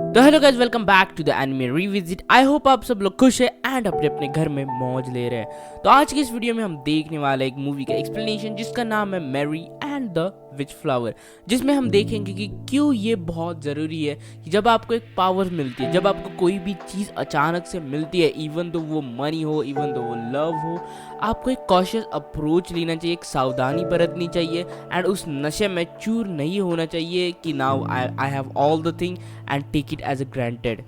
तो hello guys, welcome back to the anime revisit. I hope आप सब लोग खुश हैं एंड अपने अपने घर में मौज ले रहे हैं। तो आज की इस वीडियो में हम देखने वाले एक मूवी का एक्सप्लेनेशन जिसका नाम है Mary and the witch flower, जिसमें हम देखेंगे कि क्यों ये बहुत ज़रूरी है कि जब आपको एक पावर मिलती है, जब आपको कोई भी चीज़ अचानक से मिलती है, इवन दो वो मनी हो, इवन दो वो लव हो, आपको एक कॉशियस अप्रोच लेना चाहिए, एक सावधानी बरतनी चाहिए एंड उस नशे में चूर नहीं होना चाहिए कि now I have all the thing and take it as a granted.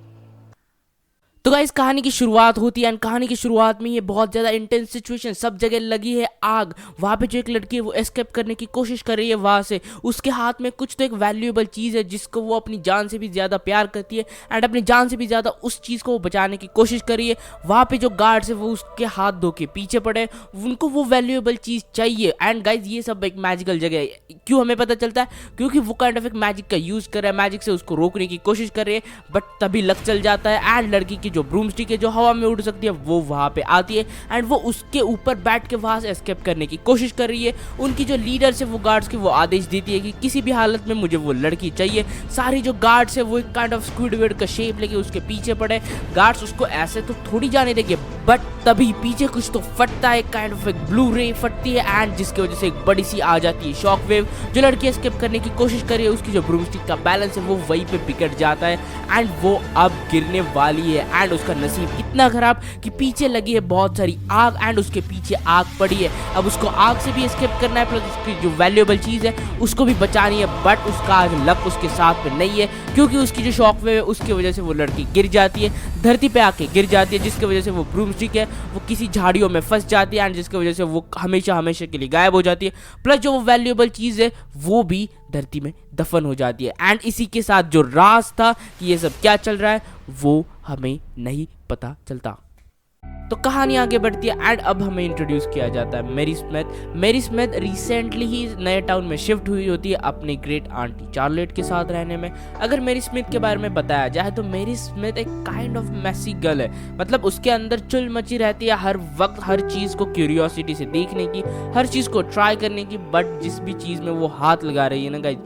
तो गाइस, कहानी की शुरुआत होती है एंड कहानी की शुरुआत में ये बहुत ज़्यादा इंटेंस सिचुएशन, सब जगह लगी है आग। वहाँ पे जो एक लड़की है वो एस्केप करने की कोशिश कर रही है वहाँ से। उसके हाथ में कुछ तो एक वैल्यूएबल चीज़ है जिसको वो अपनी जान से भी ज़्यादा प्यार करती है एंड अपनी जान से भी ज़्यादा उस चीज़ को वो बचाने की कोशिश कर रही है। वहाँ पे जो गार्ड्स है वो उसके हाथ धो के पीछे पड़े, उनको वो वैल्यूएबल चीज़ चाहिए। एंड गाइज, ये सब एक मैजिकल जगह है। क्यों हमें पता चलता है? क्योंकि वो काइंड ऑफ एक मैजिक का यूज़ कर रहा है, मैजिक से उसको रोकने की कोशिश कर रही है, बट तभी लक चल जाता है एंड लड़की की जो ब्रूमस्टिक है जो हवा में उड़ सकती है वो वहाँ पे आती है एंड वो उसके ऊपर बैठ के वहाँ से एस्केप करने की कोशिश कर रही है। उनकी जो लीडर है वो गार्ड्स के वो आदेश देती है कि किसी भी हालत में मुझे वो लड़की चाहिए। सारी जो गार्ड्स है वो एक काइंड ऑफ स्क्विडवर्ड का शेप लेके उसके पीछे पड़े। गार्ड्स उसको ऐसे तो थोड़ी जाने देंगे, बट तभी पीछे कुछ तो फटता है, काइंड ऑफ एक ब्लू रे फटती है एंड जिसकी वजह से एक बड़ी सी आ जाती है शॉक वेव। जो लड़की एस्केप करने की कोशिश कर रही है उसकी जो ब्रूमस्टिक का बैलेंस है वो वहीं पे बिगड़ जाता है एंड वो अब गिरने वाली है एंड उसका नसीब इतना खराब कि पीछे लगी है बहुत सारी आग एंड उसके पीछे आग पड़ी है। अब उसको आग से भी एस्केप करना है, प्लस उसकी जो वैल्यूएबल चीज़ है उसको भी बचानी है, बट उसका आज लक उसके साथ में नहीं है क्योंकि उसकी जो शॉक वेव है उसकी वजह से वो लड़की गिर जाती है, धरती पे आके गिर जाती है, जिसकी वजह से वो ब्रूमस्टिक है वो किसी झाड़ियों में फंस जाती है एंड जिसकी वजह से वो हमेशा हमेशा के लिए गायब हो जाती है। प्लस जो वो वैल्यूएबल चीज़ है वो भी धरती में दफन हो जाती है एंड इसी के साथ जो राज था कि ये सब क्या चल रहा है वो हमें नहीं पता चलता। तो कहानी आगे बढ़ती है एंड अब हमें इंट्रोड्यूस किया जाता है Mary Smith. Mary Smith recently ही नए टाउन में शिफ्ट हुई होती है अपनी ग्रेट आंटी चार्लेट के साथ रहने में। अगर मैरी स्मिथ के बारे में बताया जाए तो मैरी स्मिथ एक काइंड ऑफ मैसी गर्ल है, मतलब उसके अंदर चुल मची रहती है हर वक्त हर चीज़ को क्यूरियोसिटी से देखने की, हर चीज़ को ट्राई करने की, बट जिस भी चीज़ में वो हाथ लगा रही है ना गाइस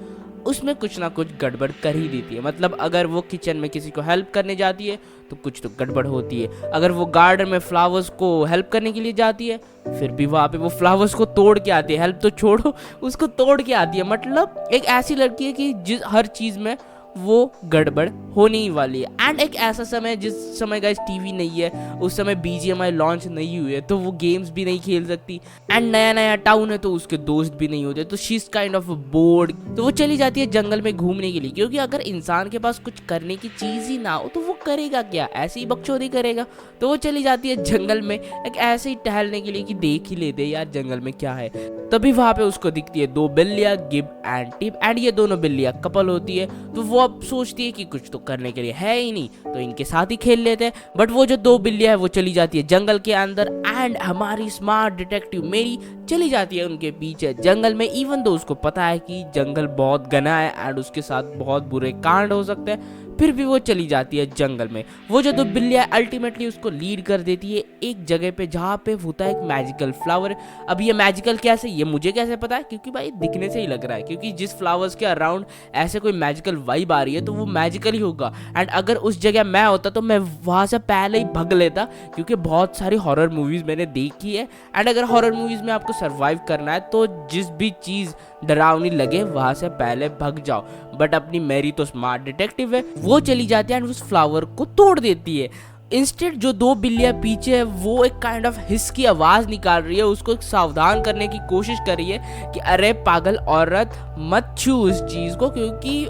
उसमें कुछ ना कुछ गड़बड़ कर ही देती है। मतलब अगर वो किचन में किसी को हेल्प करने जाती है तो कुछ तो गड़बड़ होती है। अगर वो गार्डन में फ्लावर्स को हेल्प करने के लिए जाती है फिर भी वहाँ पे वो फ्लावर्स को तोड़ के आती है, हेल्प तो छोड़ो उसको तोड़ के आती है। मतलब एक ऐसी लड़की है कि जिस हर चीज़ में वो गड़बड़ होने ही वाली है। एंड एक ऐसा समय जिस समय गाइस टीवी नहीं है, उस समय BGMI लॉन्च नहीं हुई है तो वो गेम्स भी नहीं खेल सकती एंड नया नया टाउन है तो उसके दोस्त भी नहीं होते, तो she is kind of board. तो वो चली जाती है जंगल में घूमने के लिए, क्योंकि अगर इंसान के पास कुछ करने की चीज़ ही ना हो तो वो करेगा क्या, ऐसे ही बकचोदी करेगा। तो वो चली जाती है जंगल में एक ऐसे ही टहलने के लिए कि देख ही लेते यार जंगल में क्या है। तभी वहाँ पे उसको दिखती है दो बिल्लियाँ, गिब एंड टिप, एंड ये दोनों बिल्लियाँ कपल होती है। तो वो अब सोचती है कि कुछ तो करने के लिए है ही नहीं तो इनके साथ ही खेल लेते हैं। बट वो जो दो बिल्लियाँ है वो चली जाती है जंगल के अंदर एंड हमारी स्मार्ट डिटेक्टिव मेरी चली जाती है उनके पीछे जंगल में, इवन दो उसको पता है कि जंगल बहुत घना है एंड उसके साथ बहुत बुरे कांड हो सकते हैं, फिर भी वो चली जाती है जंगल में। वो जो दो बिल्लियाँ अल्टीमेटली उसको लीड कर देती है एक जगह पे जहाँ पे होता है एक मैजिकल फ्लावर। अब ये मैजिकल कैसे, ये मुझे कैसे पता है? क्योंकि भाई दिखने से ही लग रहा है, क्योंकि जिस फ्लावर्स के अराउंड ऐसे कोई मैजिकल वाइब आ रही है तो वो मैजिकल ही होगा। एंड अगर उस जगह मैं होता तो मैं वहाँ से पहले ही भाग लेता, क्योंकि बहुत सारी हॉरर मूवीज़ मैंने देखी है एंड अगर हॉरर मूवीज़ में आपको सर्वाइव करना है तो जिस भी चीज़ डरावनी लगे वहाँ से पहले भाग जाओ। बट अपनी मैरी तो स्मार्ट डिटेक्टिव है, वो चली जाती है एंड उस फ्लावर को तोड़ देती है। इंस्टेड जो दो बिल्लियाँ पीछे है वो एक काइंड ऑफ हिस की आवाज़ निकाल रही है, उसको एक सावधान करने की कोशिश कर रही है कि अरे पागल औरत मत छू उस चीज़ को, क्योंकि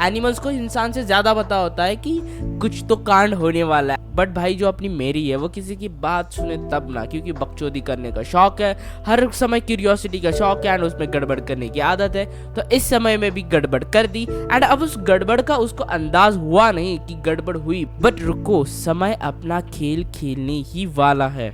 एनिमल्स को इंसान से ज़्यादा पता होता है कि कुछ तो कांड होने वाला है। बट भाई जो अपनी मेरी है वो किसी की बात सुने तब ना, क्योंकि बकचोदी करने का शौक है, हर समय क्यूरियोसिटी का शौक है एंड उसमें गड़बड़ करने की आदत है। तो इस समय में भी गड़बड़ कर दी एंड अब उस गड़बड़ का उसको अंदाज हुआ नहीं कि गड़बड़ हुई, बट रुको समय अपना खेल खेलने ही वाला है।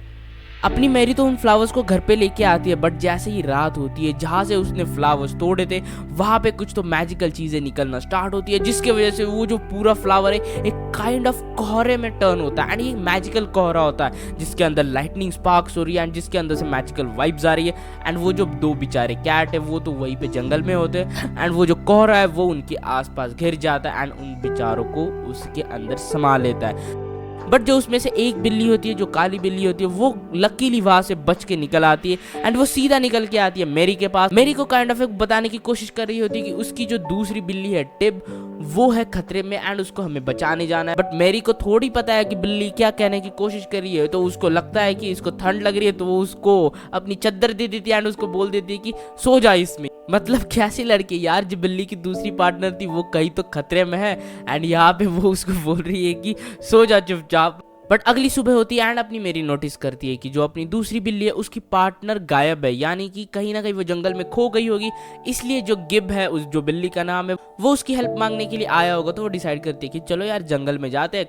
अपनी मैरी तो उन फ्लावर्स को घर पे लेके आती है, बट जैसे ही रात होती है जहाँ से उसने फ्लावर्स तोड़े थे वहाँ पे कुछ तो मैजिकल चीजें निकलना स्टार्ट होती है, जिसके वजह से वो जो पूरा फ्लावर है एक काइंड ऑफ कोहरे में टर्न होता है। एंड ये मैजिकल कोहरा होता है जिसके अंदर लाइटनिंग स्पार्क्स हो रही है एंड जिसके अंदर से मैजिकल वाइब्स आ रही है। एंड वो जो दो बेचारे कैट है वो तो वहीं पे जंगल में होते हैं एंड वो जो कोहरा है वो उनके आसपास घिर जाता है एंड उन बेचारों को उसके अंदर समा लेता है। बट जो उसमें से एक बिल्ली होती है, जो काली बिल्ली होती है, वो लकीली वहां से बच के निकल आती है एंड वो सीधा निकल के आती है मेरी के पास। मेरी को काइंड ऑफ बताने की कोशिश कर रही होती है कि उसकी जो दूसरी बिल्ली है टिब, वो है खतरे में एंड उसको हमें बचाने जाना है। बट मेरी को थोड़ी पता है कि बिल्ली क्या कहने की कोशिश कर रही है, तो उसको लगता है कि इसको ठंड लग रही है, तो वो उसको अपनी चद्दर दे देती है एंड उसको बोल देती है कि सो जा इसमें। मतलब कैसी लड़की यार, जो बिल्ली की दूसरी पार्टनर थी वो कहीं तो खतरे में है एंड यहाँ पे वो उसको बोल रही है कि सो जा चुपचाप। बट अगली सुबह होती है एंड अपनी मेरी नोटिस करती है कि जो अपनी दूसरी बिल्ली है उसकी पार्टनर गायब है, यानी कि कहीं ना कहीं वो जंगल में खो गई होगी। इसलिए जो गिब है, उस जो बिल्ली का नाम है, वो उसकी हेल्प मांगने के लिए आया होगा। तो वो डिसाइड करती है कि चलो यार जंगल में जाते हैं,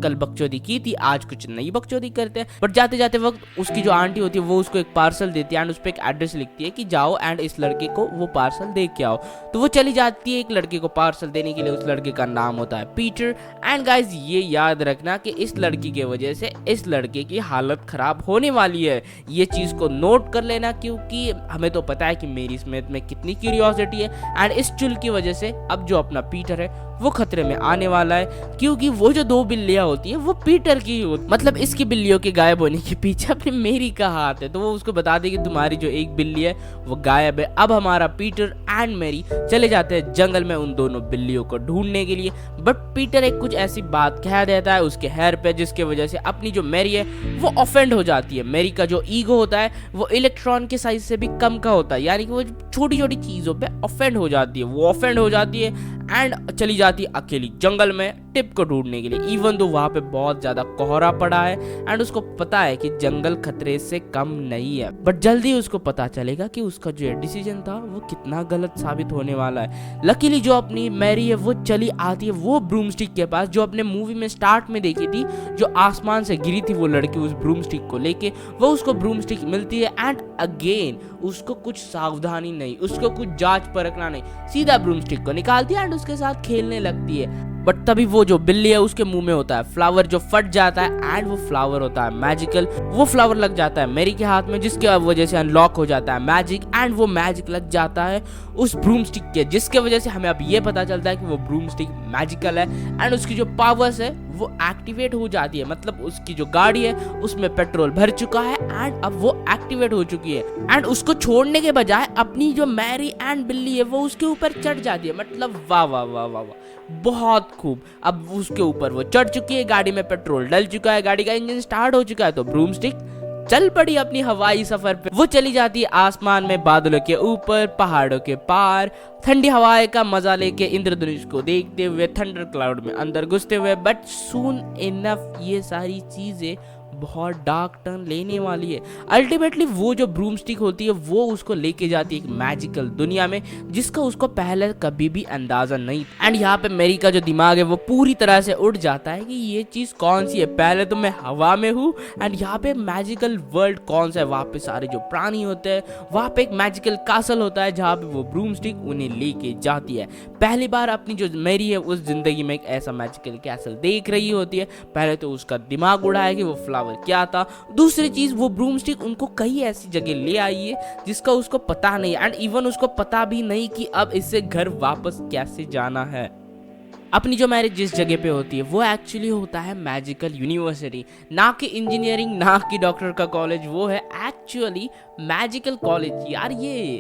कल बकचोदी की थी, आज कुछ नई बकचोदी करते हैं। बट जाते जाते वक्त उसकी जो आंटी होती है वो उसको एक पार्सल देती है एंड उस पर एक एड्रेस लिखती है कि जाओ एंड इस लड़के को वो पार्सल दे के आओ। तो वो चली जाती है एक लड़के को पार्सल देने के लिए। उस लड़के का नाम होता है पीटर। एंड गाइज ये याद रखना कि इस लड़की की वजह से इस लड़के की हालत खराब होने वाली है, ये चीज को नोट कर लेना, क्योंकि हमें तो पता है कि मेरी स्मिथ में कितनी क्यूरियोसिटी है एंड इस चुल की वजह से अब जो अपना पीटर है वो खतरे में आने वाला है, क्योंकि वो जो दो बिल्लियां होती है वो पीटर की होती, मतलब इसकी बिल्लियों के गायब होने के पीछे अपनी मेरी का हाथ है। तो वो उसको बता दे कि तुम्हारी जो एक बिल्ली है वो गायब है। अब हमारा पीटर एंड मेरी चले जाते हैं जंगल में उन दोनों बिल्लियों को ढूंढने के लिए। बट पीटर एक कुछ ऐसी बात कह देता है उसके हेयर पे, जिसके वजह से अपनी जो मेरी है वो ऑफेंड हो जाती है। मेरी का जो ईगो होता है वो इलेक्ट्रॉन के साइज से भी कम का होता है, यानी कि वो छोटी छोटी चीजों पे ऑफेंड हो जाती है। वो ऑफेंड हो जाती है एंड चली जाती है अकेली जंगल में टिप को ढूंढने के लिए, इवन दो वहां पे बहुत ज्यादा कोहरा पड़ा है एंड उसको पता है कि जंगल खतरे से कम नहीं है। बट जल्दी उसको पता चलेगा कि उसका जो डिसीजन था वो कितना गलत साबित होने वाला है। लकीली जो अपनी मैरी है वो चली आती है वो ब्रूमस्टिक के पास, जो अपने मूवी में स्टार्ट में देखी थी, जो आसमान से गिरी थी वो लड़की उस ब्रूमस्टिक को लेके। वो उसको ब्रूमस्टिक मिलती है एंड अगेन उसको कुछ सावधानी नहीं, उसको कुछ जांच परखना नहीं, सीधा ब्रूमस्टिक को निकालती है एंड उसके साथ खेलने लगती है। बट तभी वो जो बिल्ली है उसके मुंह में होता है फ्लावर, जो फट जाता है एंड वो फ्लावर होता है मैजिकल। वो फ्लावर लग जाता है मेरी के हाथ में, जिसके वजह से अनलॉक हो जाता है मैजिक एंड वो मैजिक लग जाता है उस ब्रूमस्टिक के, जिसके वजह से हमें अब ये पता चलता है कि वो ब्रूमस्टिक मैजिकल है एंड उसकी जो पावर्स है वो एक्टिवेट हो जाती है। मतलब उसकी जो गाड़ी है उसमें पेट्रोल भर चुका है एंड अब वो एक्टिवेट हो चुकी है एंड उसको छोड़ने के बजाय अपनी जो मैरी एंड बिल्ली है वो उसके ऊपर चढ़ जाती है। मतलब वाह वाह वाह वाह वाह, बहुत खूब। अब उसके ऊपर वो चढ़ चुकी है, गाड़ी में पेट्रोल डल चुका है, गाड़ी का इंजन स्टार्ट हो चुका है, तो ब्रूमस्टिक चल पड़ी अपनी हवाई सफर पे। वो चली जाती है आसमान में, बादलों के ऊपर, पहाड़ों के पार, ठंडी हवाएं का मजा लेके इंद्रधनुष को देखते हुए, थंडर क्लाउड में अंदर घुसते हुए। बट सून इनफ ये सारी चीजें बहुत डार्क टर्न लेने वाली है। अल्टीमेटली वो जो ब्रूमस्टिक होती है वो उसको लेके जाती है एक मैजिकल दुनिया में, जिसका उसको पहले कभी भी अंदाजा नहीं। एंड यहाँ पे मेरी का जो दिमाग है वो पूरी तरह से उड़ जाता है कि ये चीज कौन सी है, पहले तो मैं हवा में हूँ एंड यहाँ पे मैजिकल वर्ल्ड कौन सा है। वहाँ पे सारे जो प्राणी होते हैं, वहाँ पे एक मैजिकल कासल होता है जहाँ पे वो ब्रूमस्टिक उन्हें लेके जाती है। पहली बार अपनी जो मेरी है उस जिंदगी में एक ऐसा मैजिकल कैसल देख रही होती है। पहले तो उसका दिमाग उड़ा है कि वो फ्लावर क्या था, दूसरी चीज वो ब्रूमस्टिक उनको कई ऐसी जगह ले आई है जिसका उसको पता नहीं एंड इवन उसको पता भी नहीं कि अब इससे घर वापस कैसे जाना है। अपनी जो मैरिज जिस जगह पे होती है वो एक्चुअली होता है मैजिकल यूनिवर्सिटी, ना कि इंजीनियरिंग, ना कि डॉक्टर का कॉलेज, वो है एक्चुअली मैजिकल कॉलेज। यार ये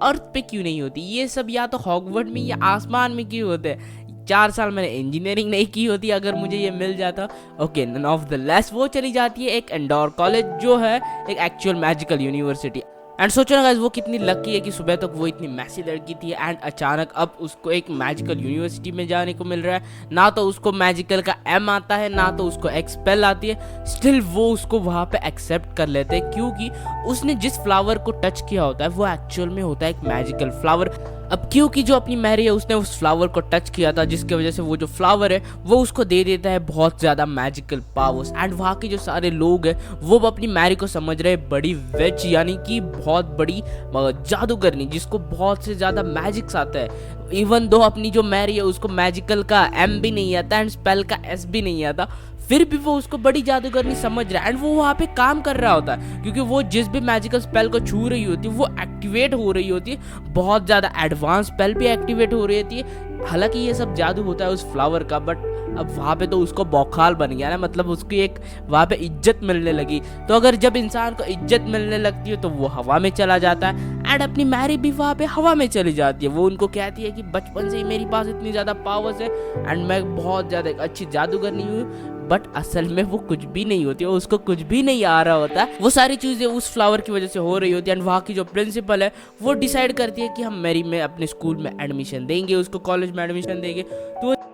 अर्थ पे क्यों नहीं होती ये सब, या तो हॉगवर्ड में या आसमान में क्यों होते हैं। 4 साल मैंने इंजीनियरिंग नहीं की होती अगर मुझे ये मिल जाता। Okay, none of the less वो चली जाती है एक इंडोर कॉलेज जो है एक एक्चुअल मैजिकल यूनिवर्सिटी। एंड सोचो ना गाइस वो कितनी लकी है कि सुबह तक वो इतनी मैसी लड़की थी एंड अचानक अब उसको एक मैजिकल यूनिवर्सिटी में जाने को मिल रहा है। ना तो उसको मैजिकल का एम आता है, ना तो उसको एक्सपेल आती है, स्टिल वो उसको वहां पे एक्सेप्ट कर लेते हैं, क्योंकि उसने जिस फ्लावर को टच किया होता है वो एक्चुअल में होता है एक मैजिकल फ्लावर। अब क्योंकि जो अपनी मैरी है उसने उस फ्लावर को टच किया था, जिसकी वजह से वो जो फ्लावर है वो उसको दे देता है बहुत ज़्यादा मैजिकल पावर्स। एंड वहाँ के जो सारे लोग हैं वो अपनी मैरी को समझ रहे हैं बड़ी विच, यानी कि बहुत बड़ी जादूगरनी जिसको बहुत से ज़्यादा मैजिक्स आता है। इवन दो अपनी जो मैरी है उसको मैजिकल का एम भी नहीं आता एंड स्पेल का एस भी नहीं आता, फिर भी वो उसको बड़ी जादूगरनी समझ रहा है। एंड वो वहाँ पे काम कर रहा होता है क्योंकि वो जिस भी मैजिकल स्पेल को छू रही होती है वो एक्टिवेट हो रही होती है, बहुत ज़्यादा एडवांस स्पेल भी एक्टिवेट हो रही होती है। हालांकि ये सब जादू होता है उस फ्लावर का, बट अब वहाँ पे तो उसको बौखाल बन गया ना, मतलब उसकी एक वहाँ पे इज्जत मिलने लगी। तो अगर जब इंसान को इज्जत मिलने लगती है तो वो हवा में चला जाता है। एंड अपनी मैरी भी वहाँ पे हवा में चली जाती है। वो उनको कहती है कि बचपन से ही मेरे पास इतनी ज़्यादा पावर्स है एंड मैं बहुत ज़्यादा एक अच्छी जादूगरनी हूँ, बट असल में वो कुछ भी नहीं होती है, उसको कुछ भी नहीं आ रहा होता। वो सारी चीज़ें उस फ्लावर की वजह से हो रही होती है। एंड वहाँ की जो प्रिंसिपल है वो डिसाइड करती है कि हम मैरी में अपने स्कूल में एडमिशन देंगे, उसको कॉलेज में एडमिशन देंगे।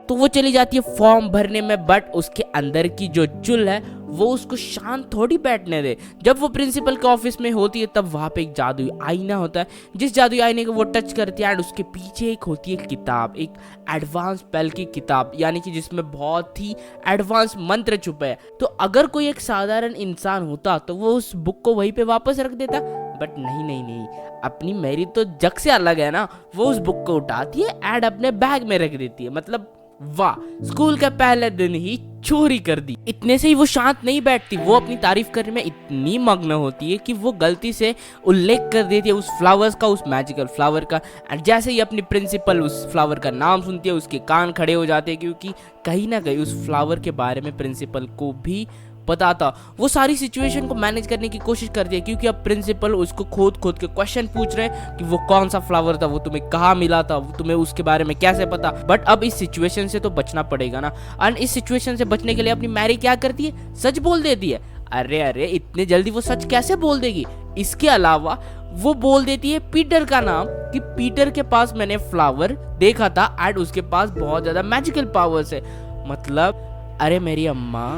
तो वो चली जाती है फॉर्म भरने में, बट उसके अंदर की जो चुल है वो उसको शांत थोड़ी बैठने दे। जब वो प्रिंसिपल के ऑफिस में होती है तब वहाँ पे एक जादुई आईना होता है, जिस जादुई आईने को वो टच करती है एंड उसके पीछे एक होती है किताब, एक एडवांस स्पेल की किताब, यानी कि जिसमें बहुत ही एडवांस मंत्र छुपे हैं। तो अगर कोई एक साधारण इंसान होता तो वो उस बुक को वहीं पे वापस रख देता, बट नहीं, अपनी मैरी तो जग से अलग है ना। वो उस बुक को उठाती है एंड अपने बैग में रख देती है। मतलब वाह, स्कूल का पहले दिन ही चोरी कर दी। इतने से ही वो शांत नहीं बैठती, वो अपनी तारीफ करने में इतनी मग्न होती है कि वो गलती से उल्लेख कर देती है उस फ्लावर्स का, उस मैजिकल फ्लावर का। एंड जैसे ही अपनी प्रिंसिपल उस फ्लावर का नाम सुनती है उसके कान खड़े हो जाते हैं, क्योंकि कहीं ना कहीं उस फ्लावर के बारे में प्रिंसिपल को भी पता था। वो सारी सिचुएशन को मैनेज करने की कोशिश करती है, क्योंकि अब प्रिंसिपल उसको खोद के क्वेश्चन पूछ रहे हैं कि वो कौन सा फ्लावर था, वो तुम्हें कहाँ मिला था, वो तुम्हें उसके बारे में कैसे पता। बट अब इस सिचुएशन से तो बचना पड़ेगा ना। एंड इस सिचुएशन से बचने के लिए अपनी मैरी क्या करती है, सच बोल देती है। अरे इतने जल्दी वो सच कैसे बोल देगी। इसके अलावा वो बोल देती है पीटर का नाम, कि पीटर के पास मैंने फ्लावर देखा था एंड उसके पास बहुत ज्यादा मैजिकल पावर्स है। मतलब अरे मेरी अम्मा,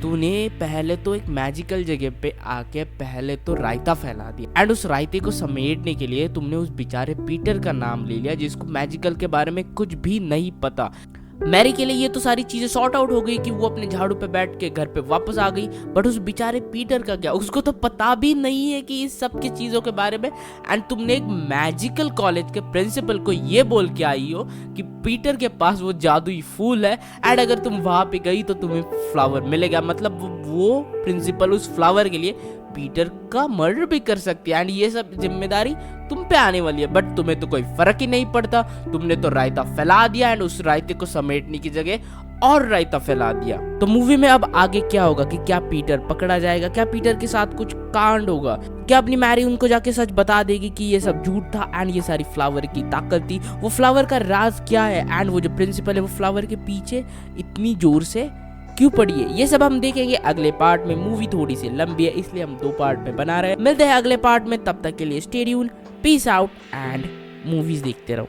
तूने पहले तो एक मैजिकल जगह पे आके पहले तो रायता फैला दिया एंड उस रायते को समेटने के लिए तुमने उस बेचारे पीटर का नाम ले लिया जिसको मैजिकल के बारे में कुछ भी नहीं पता। मैरी के लिए ये तो सारी चीजें सॉर्ट आउट हो गई कि वो अपने झाड़ू पे बैठ के घर पे वापस आ गई, बट उस बेचारे पीटर का क्या, उसको तो पता भी नहीं है कि इस सब की चीजों के बारे में। एंड तुमने एक मैजिकल कॉलेज के प्रिंसिपल को ये बोल के आई हो कि पीटर के पास वो जादुई फूल है एंड अगर तुम वहां पे गई तो तुम्हें फ्लावर मिलेगा। मतलब वो प्रिंसिपल उस फ्लावर के लिए पीटर का मर्डर भी कर सकती है एंड ये सब जिम्मेदारी तुम पे आने वाली है। बट तुम्हें तो कोई फर्क ही नहीं पड़ता, तुमने तो रायता फैला दिया एंड उस रायते को समेटने की जगह और रायता फैला दिया। तो मूवी में अब आगे क्या होगा, कि क्या पीटर पकड़ा जाएगा, क्या पीटर के साथ कुछ कांड होगा, क्या अपनी मैरी उनको जाके सच बता देगी कि ये सब झूठ था एंड ये सारी फ्लावर की ताकत थी, वो फ्लावर का राज क्या है एंड वो जो प्रिंसिपल है वो फ्लावर के पीछे इतनी जोर से क्यों पड़ी है। ये सब हम देखेंगे अगले पार्ट में। मूवी थोड़ी सी लंबी है इसलिए हम 2 पार्ट में बना रहे हैं। मिलते हैं अगले पार्ट में, तब तक के लिए stay tuned, peace out and movies देखते रहो।